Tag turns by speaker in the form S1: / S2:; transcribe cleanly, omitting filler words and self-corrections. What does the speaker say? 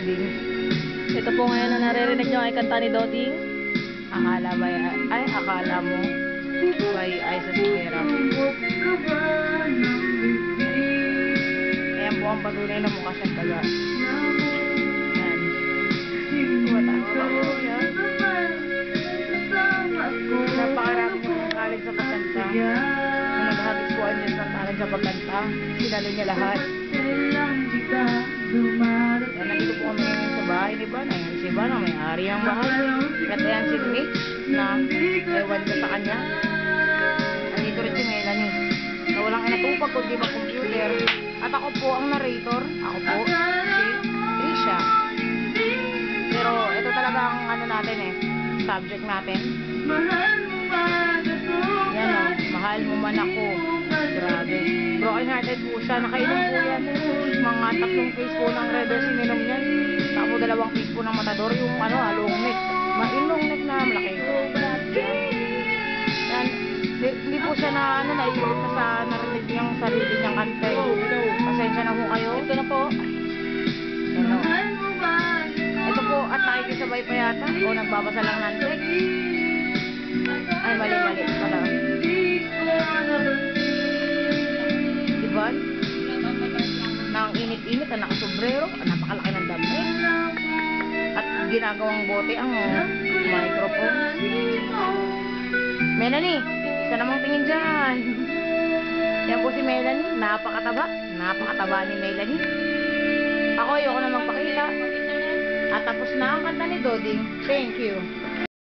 S1: din.
S2: Ito po ngayon na naririnig nyo ay kanta ni Doding.
S1: Akala ba ay akala mo by Aiza Sigera. Ayan po ang patunay na mukha siyang taga. Yan. Napakarami ng talent sa pagkanta. Nung naghagis po ang Diyos ng talent sa pagkanta, sinalo niya lahat. Yan, nandito po kami ngayon sa bahay ni Bana. Yan si Bana, may-ari ng bahay. At ayan si Mitch na ewan ko sa kanya. Nandito rin si Melanie na walang inatupag kundi mag-computer. At ako po ang narrator. Ako po si Trisha. Pero ito talaga ang ano natin subject natin. Yan o, mahal mo man ako. Grabe. Broken hearted po siya. Nakainom po yan. Mga 3 case po ng reverse ininom niyan. Tapos 2 case po ng matador. Yung long neck. Long neck na malaki. Yan. Hindi po siya na naiulit na sa narinig niyang sarili niyang kante. Pasensya na po kayo. Ito na po. Ano? Ito po at nakikisabay pa yata. O nagbabasa lang ng text. Ay, mali pala. Diba? Nang init-init, nakasombrero, napakalaki ng dami. At ginagawang bote ang microphone. Melanie, isa namang tingin dyan. Yan po si Melanie, napakataba ni Melanie. Ako, ayoko na magpakita. At tapos na ang kanta ni Doding. Thank you.